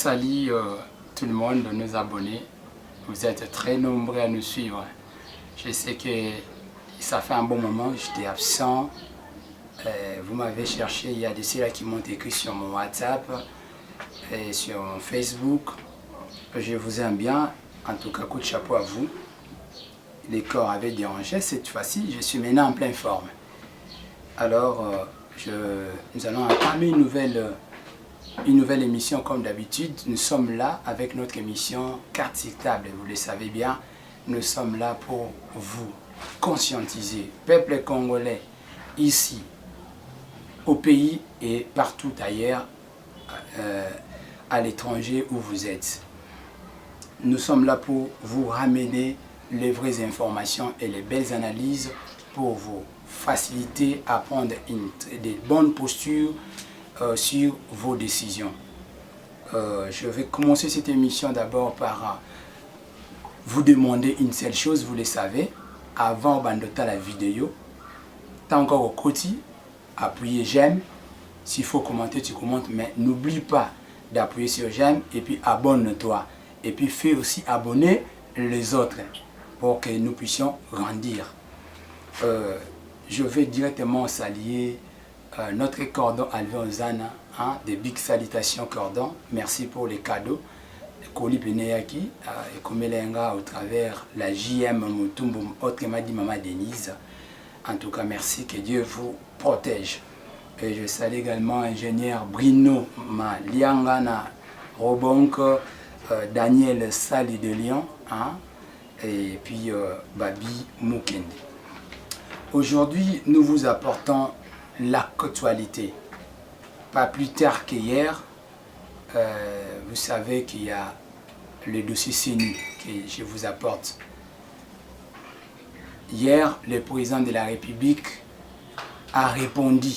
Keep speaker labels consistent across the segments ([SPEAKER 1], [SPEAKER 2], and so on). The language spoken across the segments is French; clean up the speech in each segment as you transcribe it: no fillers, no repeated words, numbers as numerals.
[SPEAKER 1] salue tout le monde, nos abonnés. Vous êtes très nombreux à nous suivre. Je sais que ça fait un bon moment, j'étais absent. Vous m'avez cherché, il y a des ceux-là qui m'ont écrit sur mon WhatsApp et sur mon Facebook. Je vous aime bien, en tout cas coup de chapeau à vous. Les corps avaient dérangé, cette fois-ci je suis maintenant en pleine forme. Alors nous allons entamer une nouvelle émission comme d'habitude. Nous sommes là avec notre émission Carte sur table, vous le savez bien. Nous sommes là pour vous conscientiser, peuple congolais, ici, au pays et partout ailleurs, à l'étranger où vous êtes. Nous sommes là pour vous ramener les vraies informations et les belles analyses pour vous faciliter à prendre des bonnes postures sur vos décisions. Je vais commencer cette émission d'abord par vous demander une seule chose, vous le savez, avant de la vidéo, tant encore au côté, appuyez j'aime, s'il faut commenter, tu commentes, mais n'oublie pas d'appuyer sur j'aime et puis abonne-toi. Et puis fais aussi abonner les autres pour que nous puissions grandir. Je vais directement saluer notre cordon Alvin Ozana, des big salutations cordon. Merci pour les cadeaux. Koli Peneyaki, et Komelenga au travers la JM Mutumbu, autrement dit Maman Denise. En tout cas, merci, que Dieu vous protège. Et je salue également ingénieur Brino Maliangana Robonk, Daniel Sali de Lyon, et puis Babi Mukende. Aujourd'hui, nous vous apportons l'actualité. Pas plus tard qu'hier, vous savez qu'il y a le dossier CENI que je vous apporte. Hier, le président de la République a répondu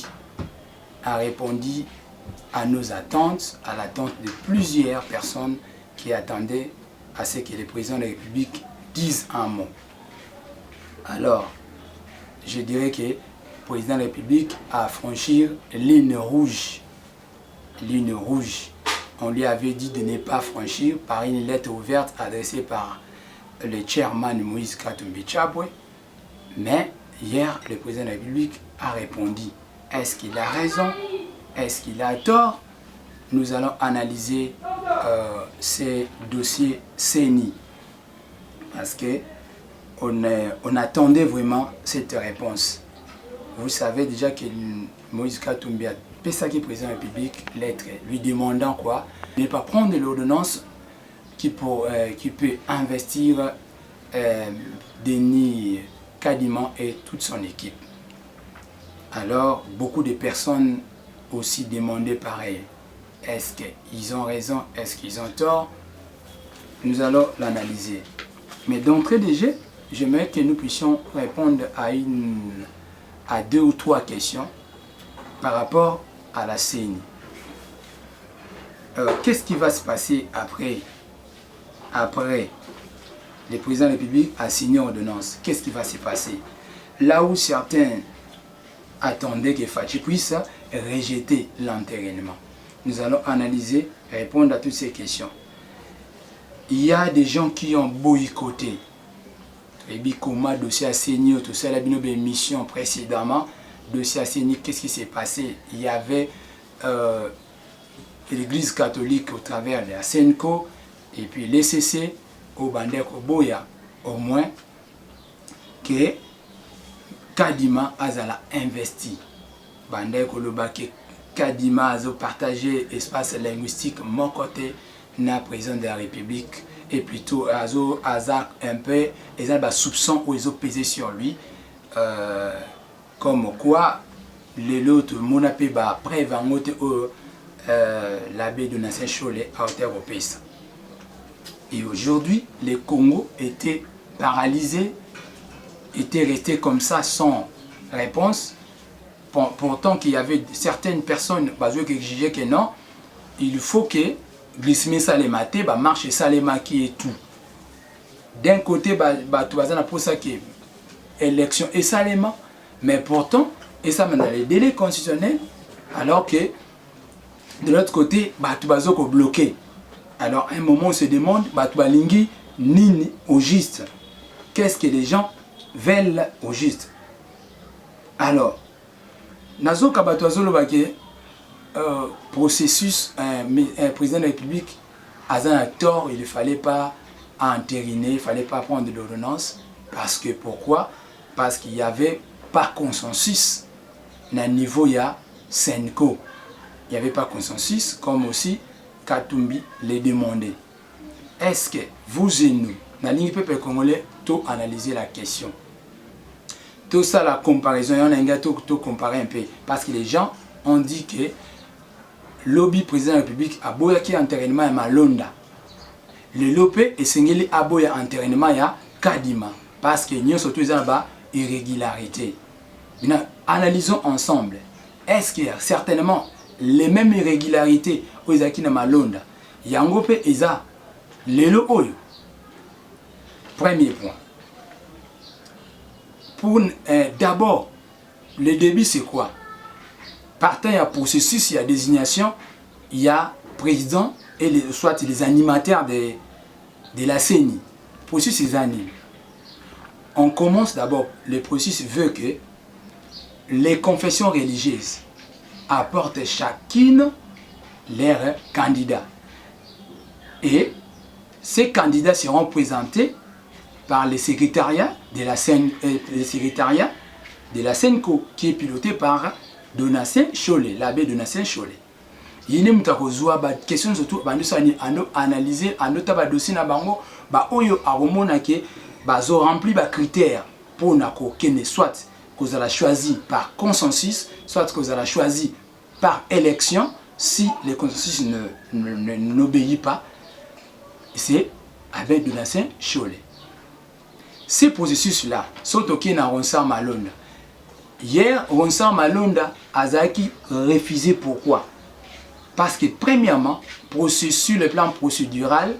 [SPEAKER 1] à nos attentes, à l'attente de plusieurs personnes qui attendaient à ce que le président de la République dise un mot. Alors, je dirais que le président de la République a franchi ligne rouge. Ligne rouge. On lui avait dit de ne pas franchir par une lettre ouverte adressée par le chairman Moïse Katumbi Chapwe. Mais hier, le président de la République a répondu. Est-ce qu'il a raison? Est-ce qu'il a tort? Nous allons analyser ces dossiers CENI. Parce que on attendait vraiment cette réponse. Vous savez déjà que Moïse Katumbi a Pesaki, président de la République, lettre lui demandant quoi? Ne pas prendre l'ordonnance qui peut investir Denis Kadima et toute son équipe. Alors, beaucoup de personnes aussi demandaient pareil. Est-ce qu'ils ont raison? Est-ce qu'ils ont tort? Nous allons l'analyser. Mais d'entrée de jeu, j'aimerais que nous puissions répondre à 2 ou 3 questions par rapport à la CENI. Qu'est-ce qui va se passer après le président de la République a signé l'ordonnance? Qu'est-ce qui va se passer? Là où certains attendaient que Fachi puisse rejeter l'entérinement. Nous allons analyser, répondre à toutes ces questions. Il y a des gens qui ont boycotté. Et puis, comment le dossier a CENI, tout ça, la émission précédemment, dossier à CENI, qu'est-ce qui s'est passé? Il y avait l'église catholique au travers de la SENCO et puis l'ECC au Bandeko Boya, au moins que Kadima Azala investi. Bandeko Lobake Kadima a partagé espace linguistique mon côté na président de la République et plutôt Azo Azak un peu et a soupçon où ils ont pesé sur lui. Comme quoi, les autres, mon appel après va monter l'abbé de Nasser Cholet à hauteur au pays. Et aujourd'hui, le Congo était paralysé, était resté comme ça sans réponse. Pourtant qu'il y avait certaines personnes qui exigeaient que non, il faut que Glissime Salemate marche Salemaki et tout. D'un côté, tu vas pour ça que élection et Salema. Mais pourtant, et ça dans les délais constitutionnels, alors que de l'autre côté, tu vas bloquer. Alors, à un moment, on se demande, Batubalingi, nini au juste. Qu'est-ce que les gens veulent au juste? Alors, Nazo Kabatuazolo Bake, processus, un président de la République, à un acteur, il ne fallait pas entériner, il ne fallait pas prendre l'ordonnance. Parce que pourquoi? Parce qu'il n'y avait pas consensus à niveau il y a Senko. Il n'y avait pas consensus, comme aussi Katumbi les demandait. Est-ce que vous et nous, dans le peuple congolais, tout analyser la question? Tout ça, la comparaison, il y a tout comparer un peu. Parce que les gens ont dit que le lobby président de la République a beau qui enterrement à Malonda. Le lopé et Sengeli a beau enterrement à Kadima. Parce que nous sommes tous en irrégularité. Maintenant, analysons ensemble. Est-ce qu'il y a certainement les mêmes irrégularités aux Akina Malonda? Yangope Eza, Lelo Oyo. Premier point. Pour d'abord, le début c'est quoi? Partant, il y a processus, il y a désignation, il y a président et soit les animateurs de la CENI. Processus est anime. On commence d'abord, le processus veut que les confessions religieuses apportent chacune leurs candidats. Et ces candidats seront présentés par le secrétariat de la SENCO, qui est piloté par Donatien Cholet, l'abbé Donatien Cholet. Il y a des questions surtout analyser un autre dossier na bango ba oyo aromona ke bazo rempli ba critères pour na ko kene soit que vous allez choisi par consensus, soit que vous allez choisi par élection. Si le consensus n'obéit pas, c'est avec Donatien Cholet. Ces processus-là sont au Kenya Ronsard Malonda. Hier, Ronsard Malonda a refusé. Pourquoi? Parce que premièrement, sur le plan procédural,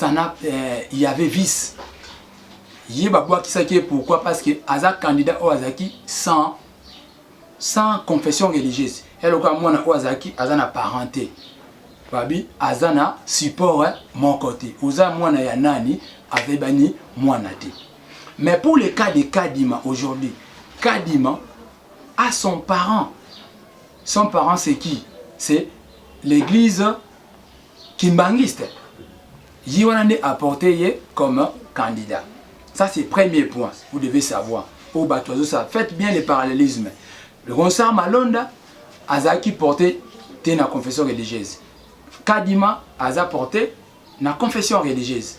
[SPEAKER 1] il y avait vice. Pourquoi? Parce que Azak candidat au Azaki sans confession religieuse. Et le cas moi na Azaki azana parenté. Babi azana support mon côté. Oza moi na yanani avec bani moi na té. Mais pour le cas de Kadima aujourd'hui, Kadima a son parent. Son parent c'est qui? C'est l'église kimbangiste. Yiwanane apporté comme candidat. Ça c'est le premier point, vous devez savoir. Au Batoiseau, ça faites bien les parallélismes. Le Ronsard Malonda, Azaki porté na confession religieuse. Kadima, Aza porté na confession religieuse.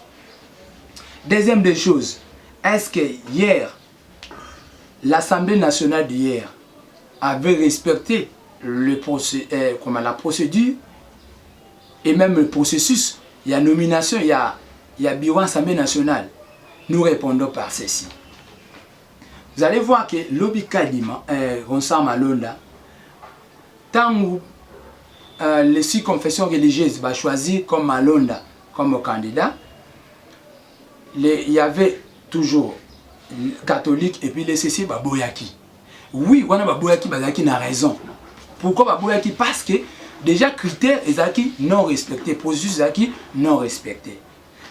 [SPEAKER 1] Deuxième des choses, est-ce que hier, l'Assemblée nationale d'hier avait respecté la procédure et même le processus? Il y a nomination, il y a bureau Assemblée nationale. Nous répondons par ceci. Vous allez voir que Lobby Kadima, Ronsard Malonda, tant où les 6 confessions religieuses va choisir comme Malonda comme candidat, il y avait toujours catholique et puis les CC Baboyaki. Oui, on a Baboyaki, Bazaki n'a raison. Pourquoi Baboyaki? Parce que déjà critères Ezaki non respectés, processus Ezaki non respectés.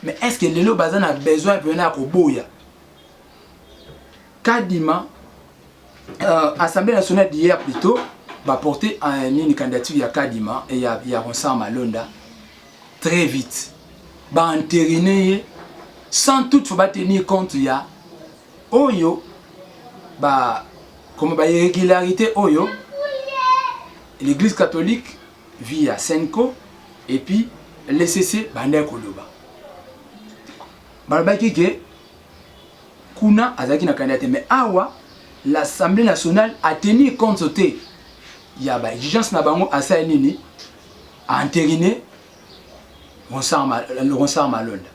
[SPEAKER 1] Mais est-ce que Lelo Bazan a besoin de venir à Boya? Kadima, Assemblée nationale d'hier plutôt, va porter une candidature à Kadima et à Ronsard Malonda très vite. Va entériner sans toutefois tenir compte il y a Oyo, comme irrégularité Oyo, l'église catholique vit à Senko et puis le CC Bandé Koloba. Balbaki ke kuna azaki na candidat mais awa l'Assemblée nationale a tenu compte de il y a exigence na bango asa nini a entériné le Ronsard Malonda.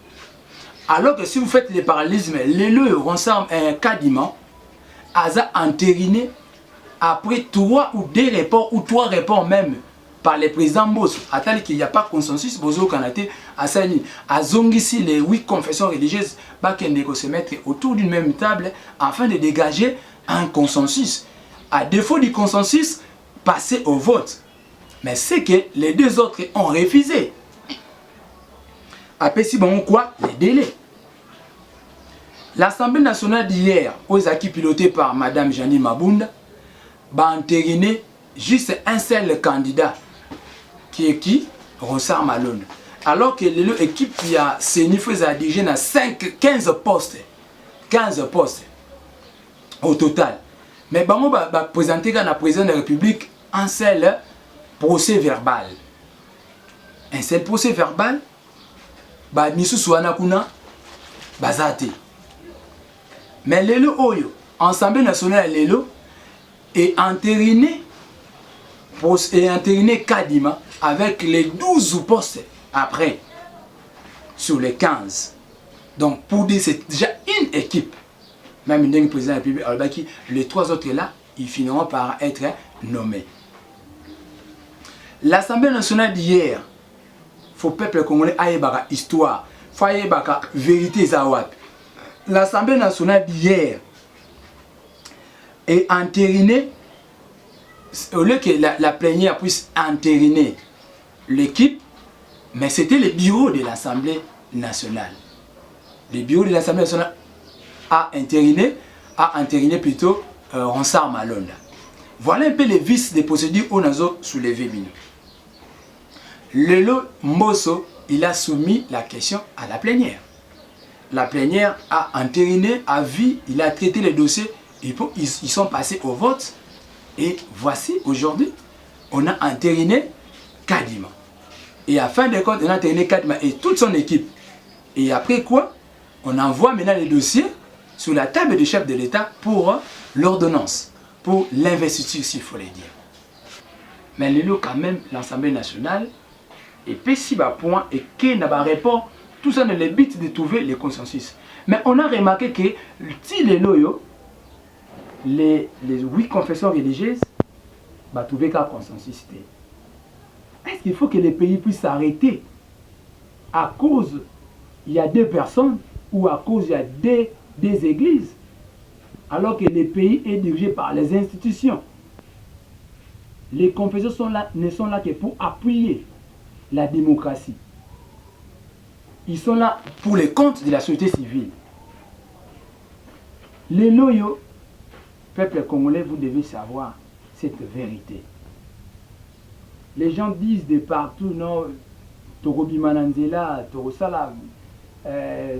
[SPEAKER 1] Alors que si vous faites les parallélismes, le Ronsard Kadima a entériné après 3 ou 2 rapports ou 3 rapports même par les présidents Boss, à tel qu'il n'y a pas de consensus, Bozo Kanate, Asani, à Zongisi, les 8 confessions religieuses, Bakendeko se mettre autour d'une même table afin de dégager un consensus. À défaut du consensus, passer au vote. Mais c'est que les 2 autres ont refusé. Après, si bon quoi? Les délais. L'Assemblée nationale d'hier, aux acquis pilotés par Mme Janine Mabunda, va entériner juste un seul candidat, qui est qui? Ronsard Malone. Alors que l'équipe qui a signé à diriger à 15 postes. 15 postes au total. Mais on va présenter dans la présidente de la République un seul procès verbal. Un seul procès verbal, Nisu Souana Kuna, Bazate. Mais l'élo Oyo, Assemblée nationale l'élo, est entériné Kadima avec les 12 postes après, sur les 15. Donc pour dire c'est déjà une équipe. Même une président de la République, les 3 autres là, ils finiront par être nommés. L'Assemblée nationale d'hier, il faut peuple congolais aille baka histoire, il faut aille baka vérité zawat. L'Assemblée nationale d'hier est entérinée, au lieu que la plénière puisse entériner l'équipe, mais c'était le bureau de l'Assemblée nationale. Le bureau de l'Assemblée nationale a entériné plutôt Ronsard Malone. Voilà un peu les vices des procédures où nous avons soulevé. Lelo Mbosso, il a soumis la question à la plénière. La plénière a entériné, a vu, il a traité les dossiers, ils sont passés au vote. Et voici, aujourd'hui, on a entériné Kadima. Et à fin de compte, on a entériné Kadima et toute son équipe. Et après quoi, on envoie maintenant les dossiers sur la table du chef de l'État pour l'ordonnance, pour l'investiture, s'il faut le dire. Mais quand même, l'Assemblée nationale, et puis si bas point, et qui n'a pas répondu, tout ça dans le but de trouver le consensus. Mais on a remarqué que si les 8 confessions religieuses, bah trouver qu'un consensus. Est-ce qu'il faut que les pays puissent s'arrêter à cause il y a 2 personnes ou à cause il y a des églises, alors que le pays est dirigé par les institutions? Les confessions ne sont là que pour appuyer la démocratie. Ils sont là pour les comptes de la société civile. Les loyaux, peuple congolais, vous devez savoir cette vérité. Les gens disent de partout, non, Toro Bimananzela, Toro Salam,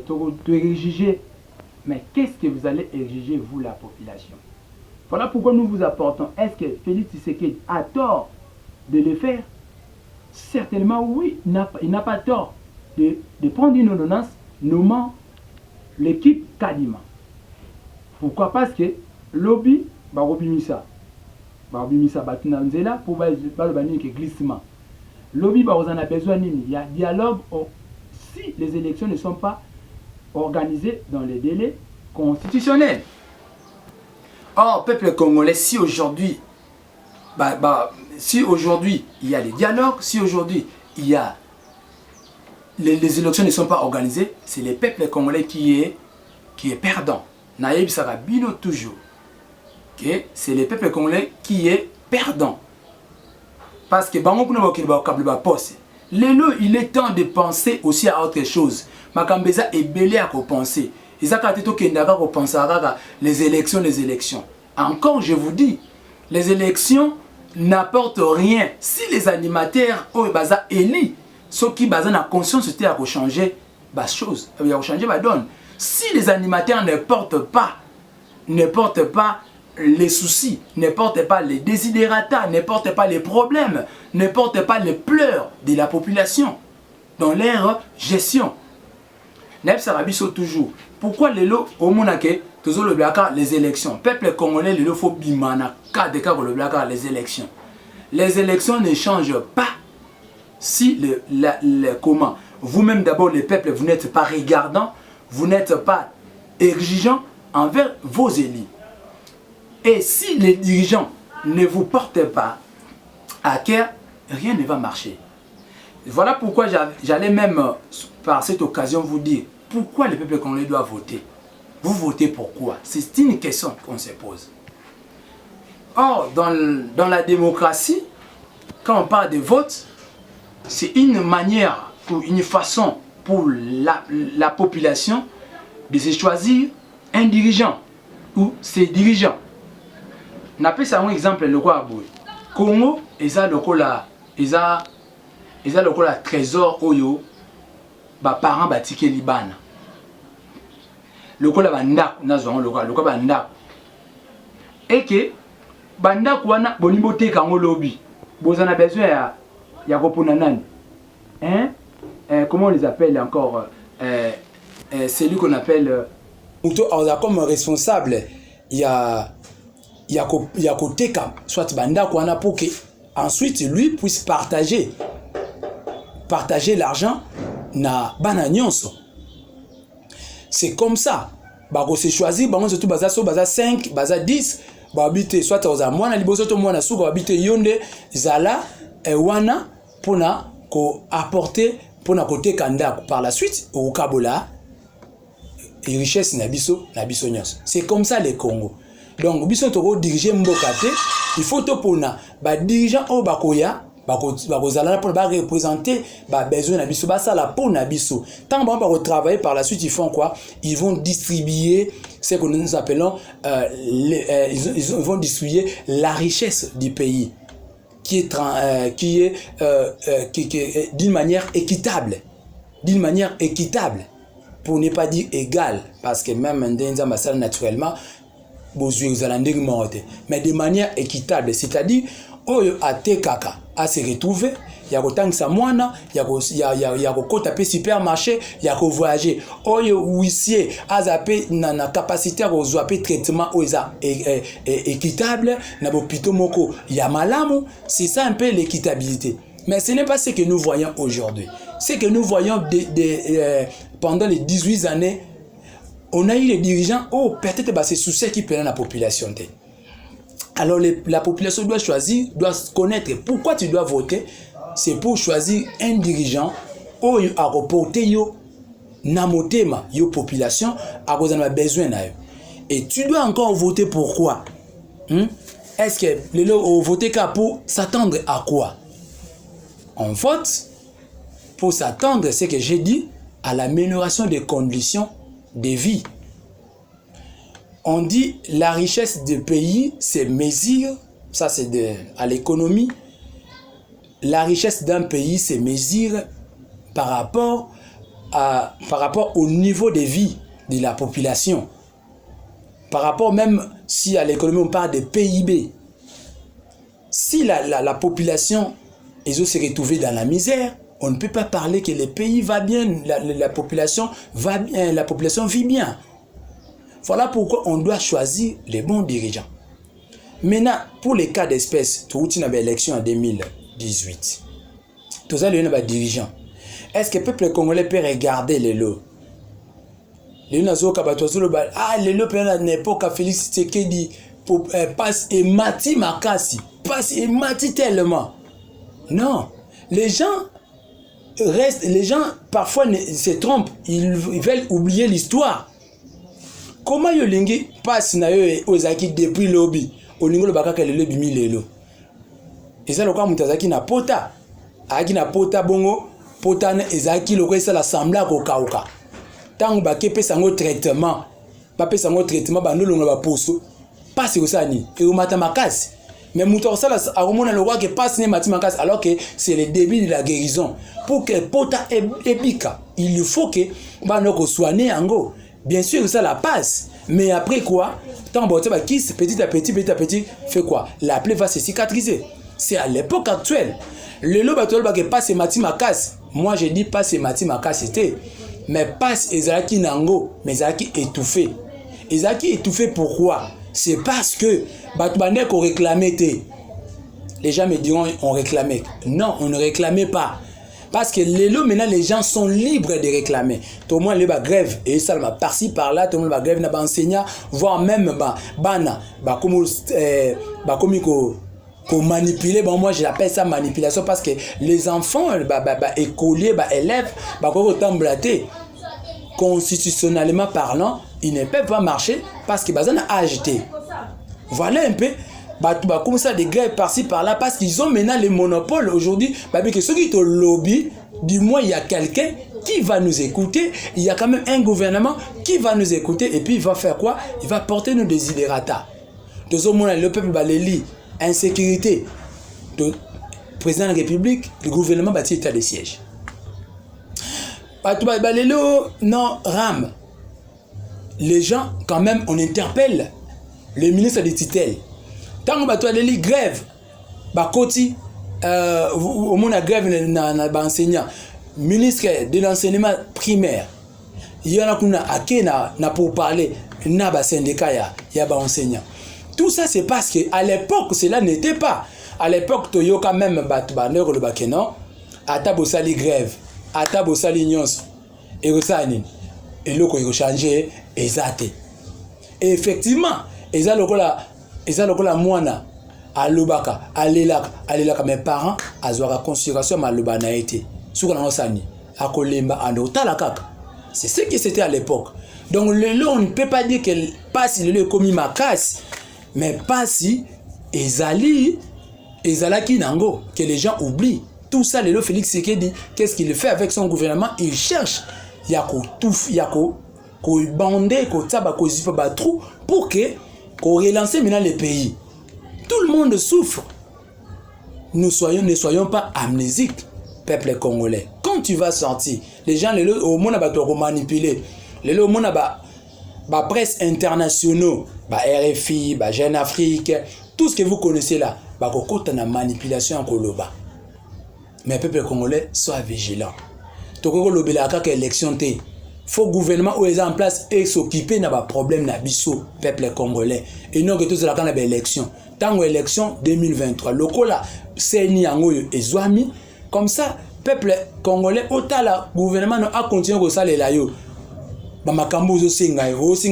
[SPEAKER 1] Toro exiger. Mais qu'est-ce que vous allez exiger, vous, la population? Voilà pourquoi nous vous apportons. Est-ce que Félix Tshisekedi a tort de le faire? Certainement oui, il n'a pas tort de prendre une ordonnance nommant l'équipe Kadima. Pourquoi? Parce que lobby, Barobimisa Batunanzela pour le glissement. Lobby, on en a besoin. Il y a dialogue si les élections ne sont pas organisées dans les délais constitutionnels. Or, peuple congolais, si aujourd'hui il y a les dialogues, si aujourd'hui il y a les élections ne sont pas organisées, c'est le peuple congolais qui est perdant. Naïb Sarabino toujours. Okay? C'est le peuple congolais qui est perdant. Parce que il est temps de penser aussi à autre chose. Makambeza est belé à penser. Les élections. Encore, je vous dis, les élections n'apportent rien. Si les animateurs élis, ceux qui ont conscience de changer les choses, changer la donne. Si les animateurs ne portent pas les soucis, ne portent pas les désidérata, ne portent pas les problèmes, ne portent pas les pleurs de la population dans leur gestion. Neb Sarabiso toujours. Pourquoi les lots au Monake, toujours le blacard, les élections? Peuple congolais, les lots faut bimana, le blacard, les élections. Les élections ne changent pas si comment. Vous-même d'abord, les peuples, vous n'êtes pas regardants, vous n'êtes pas exigeants envers vos élus. Et si les dirigeants ne vous portent pas à cœur, rien ne va marcher. Voilà pourquoi j'allais même, par cette occasion, vous dire pourquoi le peuple congolais doit voter. Vous votez pourquoi? C'est une question qu'on se pose. Or, dans la démocratie, quand on parle de vote, c'est une manière ou une façon
[SPEAKER 2] pour la population de se choisir un dirigeant ou ses dirigeants. N'appelle ça un exemple le quoi boy. Congo eza lokola trésor oyo ba parents batike libana. Lokola banda nazongo lokola banda. Et que banda kwana bonimbo te kango lobi. Bozana besoin ya kopona nani. Hein? Comment on les appelle encore celui qu'on appelle comme responsable, il y a Koteka, soit Banda Kwana pour que ensuite lui puisse partager l'argent na bananyonso. C'est comme ça. Bako se choisir, bango surtout baza 5, baza 10, ba habiter soit aux amwana liboso to mwana suka habiter yonde zala wana pona ko apporter pona koteka ndako par la suite au Kabola et richesse nabiso nyos. C'est comme ça les Congo. Donc biso to diriger mboka te, il faut to pona ba dirigeant o bakoya bakozala pour ba représenter ba besoin na biso ba sala pour na biso. Tant ba travailler par la suite, ils font quoi? Ils vont distribuer ce que nous appelons ils vont distribuer la richesse du pays qui est d'une manière équitable. D'une manière équitable, pour ne pas dire égale, parce que même dans ma salle naturellement, mais de manière équitable, c'est-à-dire oyo ate kaka a se retrouver, ya ko tangisa mwana, ya ko kota pe supermarché, ya ko voyager. Oyo huissier azape na capacité à rezoaper traitement oza équitable na bopito moko ya malamu, c'est ça un peu l'équitabilité. Mais ce n'est pas ce que nous voyons aujourd'hui. Ce que nous voyons pendant les 18 années, on a eu les dirigeants, peut-être c'est sous ce qui prennent la population. Alors la population doit choisir, doit connaître pourquoi tu dois voter. C'est pour choisir un dirigeant ou à reporter yo namotema yo population à cause de nos besoins. Et tu dois encore voter pourquoi? Est-ce que les gens voter pour s'attendre à quoi? On vote pour s'attendre, ce que j'ai dit, à l'amélioration des conditions de vie. On dit la richesse du pays, c'est mesure, ça c'est à l'économie. La richesse d'un pays, c'est mesure par rapport au niveau de vie de la population. Par rapport même si à l'économie on parle de PIB. Si la population ils ont se retrouvé dans la misère, on ne peut pas parler que le pays va bien, la population va bien, la population vit bien. Voilà pourquoi on doit choisir les bons dirigeants. Maintenant, pour les cas d'espèce, tout le monde a élection en 2018. Tout ça, il y a des dirigeants. Est-ce que le peuple congolais peut regarder les lots? Les lots, les lots, à l'époque, Félix Tshisekedi passe et Mati Makasi, passe et Mati tellement. Non, les gens parfois se trompent, ils veulent oublier l'histoire. Comment yolingi passe na yo ozaki depuis lobby olingo lobaka ke lelo bimi lelo eza lokwa mutazaki na pota aki na pota bongo pota na ezaki lokwa esa l'assemblée ko kauka tango bakepesa ngo traitement bapesa ngo traitement bandolonga ba poso passe ko sani e umata makasi mais muto osala akomona lokwa ke passe ne mati makasi alors que c'est le début de la guérison. Pour que pota ebika il faut que banoko soigner yango. Bien sûr, ça la passe. Mais après quoi, tant que petit à petit, fait quoi? La plaie va se cicatriser. C'est à l'époque actuelle. Le lobatol qui passe Mati Makas. Moi, je dis pas c'est Mati Makas, c'était. Mais passe Ezaki Nango, mais Ezaki étouffé. Ezaki étouffé pourquoi? C'est parce que Batubandek on réclamait. Les gens me diront on réclamait. Non, on ne réclamait pas. Parce que maintenant, les gens sont libres de réclamer. Tout le monde est grève. Et ça, par-ci, par-là, tout le monde est grève, n'a enseignant, voire même, manipuler. Bon, moi, je l'appelle ça manipulation parce que les enfants, écoliers, élèves, constitutionnellement parlant, ils ne peuvent pas marcher parce qu'ils ont acheté. Voilà un peu. Comme ça des grèves par-ci par-là parce qu'ils ont maintenant les monopoles aujourd'hui. Que ceux qui te lobby, du moins il y a quelqu'un qui va nous écouter, il y a quand même un gouvernement qui va nous écouter et puis il va faire quoi? Il va porter nos desiderata. Tout le monde, le peuple va les lire. Insécurité. Le président de la République, le gouvernement va état de siège. Non, Ram. Les gens, quand même, on interpelle le ministre des tutelles. Tant qu'on va aller lire grève, Bakoti, au monde a grève dans l'enseignant, ministre de l'enseignement primaire, il y en a qui na pour parler, na ba syndicat il y a ba enseignant. Tout ça c'est parce que à l'époque cela n'était pas. À l'époque toyo quand même batbaneur le bakeno, ata bosali grève, ata bosali nyonso. Et osani et loko il changer ezate. Et effectivement, eza lokola mwana alobaka alelaka mes parents azwaka considération maloba na été. Suka na osani akolemba andotala kaka. C'est ce qui c'était à l'époque. Donc le on ne peut pas dire que pas si le commis ma casse, mais pas si ezali qui nango que les gens oublient. Tout ça le Félix Tshisekedi, qu'est-ce qu'il fait avec son gouvernement? Il cherche yako tout yako ko bander ko tsaba ko zipa ba trou pour que ko relancer maintenant le pays. Tout le monde souffre. Ne soyons pas amnésiques, peuple congolais. Quand tu vas sortir, les gens au monde va te manipuler. Le monde va presse internationaux, RFI, Jeune Afrique, tout ce que vous connaissez là, va côté na manipulation en koloba. Mais peuple congolais, sois vigilant. Toko lobela ka élection té. Faut gouvernement où est en place et s'occuper na ba problème na biso peuple congolais. Et non que tout cela quand la élection. Tant élection 2023, lokola seni yango ezwami comme ça peuple congolais otala gouvernement a continué ko salela yo. Ba makambo zo singa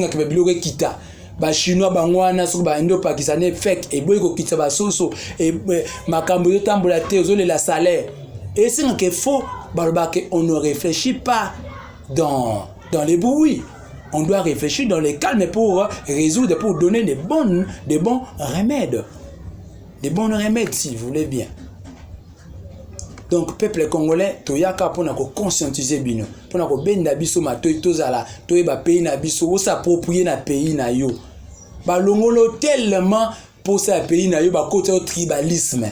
[SPEAKER 2] ke biloko kita. Ba chinois bangwana so ba indo pakistanais fake et boy ko kita ba soso et makambo yo tambola te zo la salaire. Et c'est que faut on ne réfléchit pas dans les bruits. On doit réfléchir dans les calmes pour résoudre, pour donner des bons remèdes. Des bons remèdes, si vous voulez bien. Donc, peuple congolais, toyaka pour nous conscientiser bino, pour nous benda biso matoy tozala, toyeba pays na biso, o s'approprier na pays na yo. Ba longolo tellement pour ça pays na yo ba côté au tribalisme.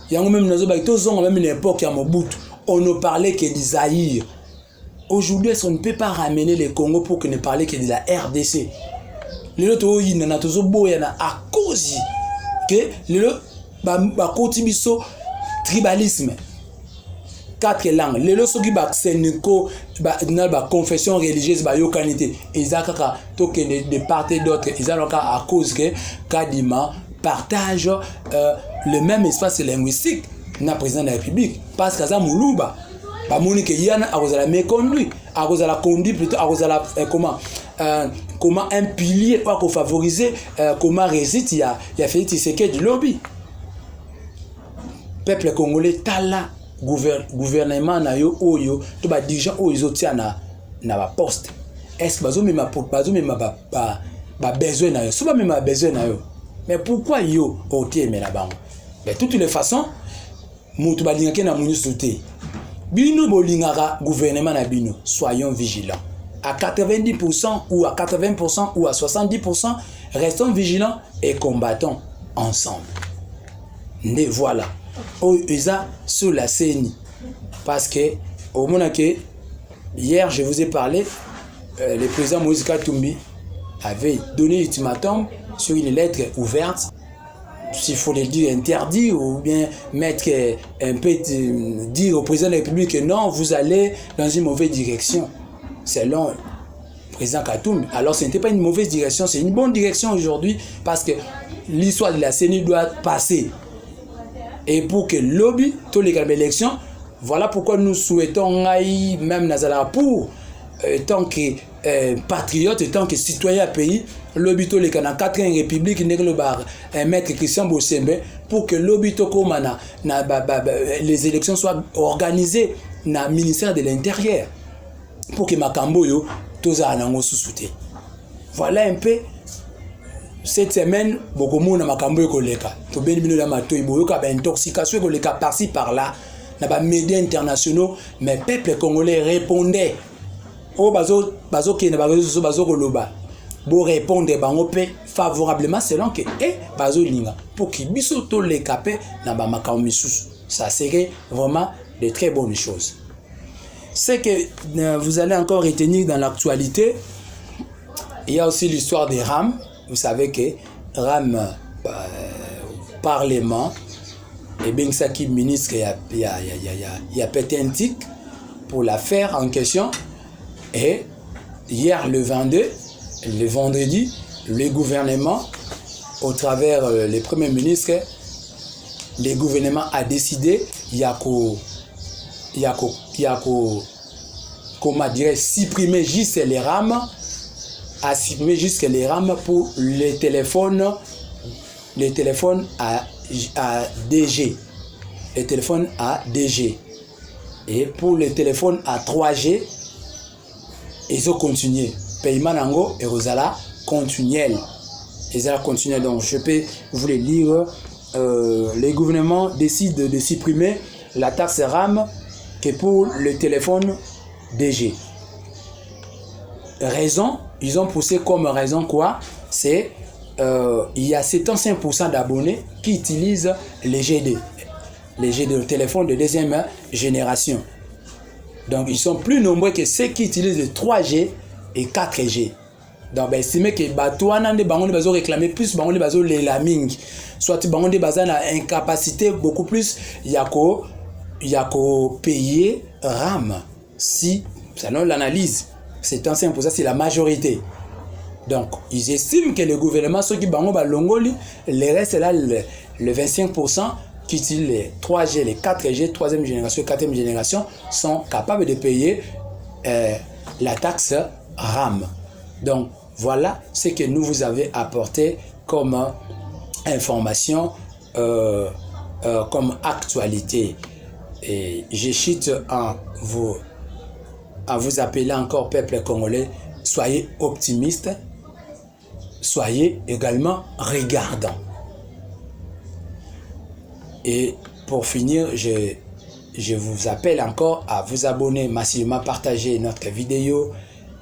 [SPEAKER 2] Yango même nazo ba tozonga même l'époque ya Mobutu, on ne parlait que d'Isaïr. Aujourd'hui, on ne peut pas ramener le Congo pour que ne parler que de la RDC. Les autres, ils n'ont pas à cause que les autres, tribalisme. 4 langues. Les autres, ils confession religieuse, ils ont de part et d'autre. Ils ont à cause que Kadima partage le même espace linguistique na président de la République. Parce que ça Moulouba. Pas moni que Yann a osé la méconduit, a osé la conduire plutôt, a osé la comment un pilier pour favoriser comment réside il y a Félix Tshisekedi du lobby. Peuple congolais tala gouvernement na yo oyo to ba dirigeant oyo tia na ba poste. Est-ce que bazo même ba besoin na yo, so ba même besoin na yo. Mais pourquoi yo otie mais la banque? De toutes les façons, mutu ba lingaki na munu sauté. Bino bolingara gouvernement na bino, soyons vigilants. À 90% ou à 80% ou à 70%, restons vigilants et combattons ensemble. Ne voilà. Oh, Eza sur la CENI. Parce que, au moment que, hier je vous ai parlé, le président Moïse Katumbi avait donné ultimatum sur une lettre ouverte. S'il faut le dire interdit ou bien mettre un peu dire au président de la République que non, vous allez dans une mauvaise direction selon le président Katumbi. Alors ce n'était pas une mauvaise direction, c'est une bonne direction aujourd'hui parce que l'histoire de la CENI doit passer. Et pour que lobby, tous les élections, voilà pourquoi nous souhaitons même Nazala pour tant que patriote, tant que citoyen pays, l'obito les canons 4e république maître Christian Bossembe pour que l'obito comme les élections soient organisées dans le ministère de l'Intérieur pour que Makambo yo tous anango sous-souté. Voilà un peu cette semaine beaucoup de Makambo koleka to benibino la matoy boyoka ba intoxication koleka par-ci par-là les médias internationaux, mais le peuple congolais répondait. Oh, bazo qui ne bazo koloba. Bo répondre favorablement selon que bazo linga pour qui biso to les capé na ba makamisusu. Ça serait vraiment de très bonnes choses. C'est que vous allez encore retenir dans l'actualité, il y a aussi l'histoire des RAM. Vous savez que RAM Parlement et bien ça qui ministre il y a pété un tic pour l'affaire en question. Et hier le 22, le vendredi, le gouvernement, au travers les premiers ministres, le gouvernement a décidé comment dire, supprimer juste les RAM, à supprimer juste les RAM pour les téléphones à DG. Les téléphones à DG. Et pour les téléphones à 3G, ils ont continué. Paiement nango et Rosala continuel. Ils ont continué. Donc je peux vous les lire. Les gouvernements décident de supprimer la taxe RAM que pour le téléphone DG. Raison, ils ont poussé comme raison quoi? C'est il y a 75% d'abonnés qui utilisent les GD. Les GD, le téléphone de deuxième génération. Donc ils sont plus nombreux que ceux qui utilisent le 3G et 4G. Donc estimez que batouana de bango de bazo réclamer plus bango de bazo les laming. Soit bango de bazo na incapacité beaucoup plus yako payer RAM. Si selon l'analyse, c'est ancien pour ça c'est la majorité. Donc ils estiment que le gouvernement ceux qui bango ba longoli, les restes là le 25% qui utilisent les 3G, les 4G, 3e génération, 4e génération, sont capables de payer la taxe RAM. Donc, voilà ce que nous vous avons apporté comme information, comme actualité. Et je chute à vous appeler encore peuple congolais, soyez optimistes, soyez également regardants. Et pour finir, je vous appelle encore à vous abonner massivement, partager notre vidéo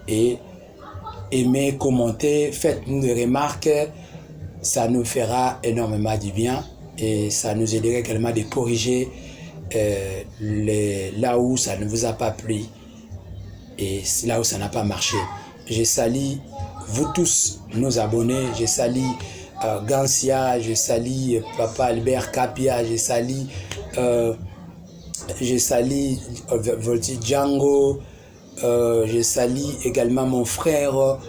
[SPEAKER 2] et aimer, commenter, faites-nous des remarques. Ça nous fera énormément du bien et ça nous aiderait également de corriger là où ça ne vous a pas plu et là où ça n'a pas marché. Je salue vous tous, nos abonnés, je salue Gansia, je salue Papa Albert Kapia, je salue Volti Django, je salue également mon frère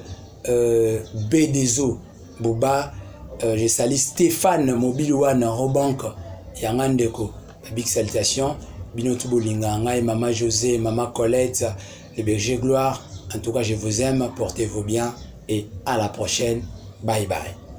[SPEAKER 2] Bedezo Boba, je salue Stéphane Mobilouane Robank Yangandeko. Big salutation, Binotu Bolinga, Maman José, Maman Colette, le berger gloire. En tout cas, je vous aime, portez-vous bien et à la prochaine. Bye bye.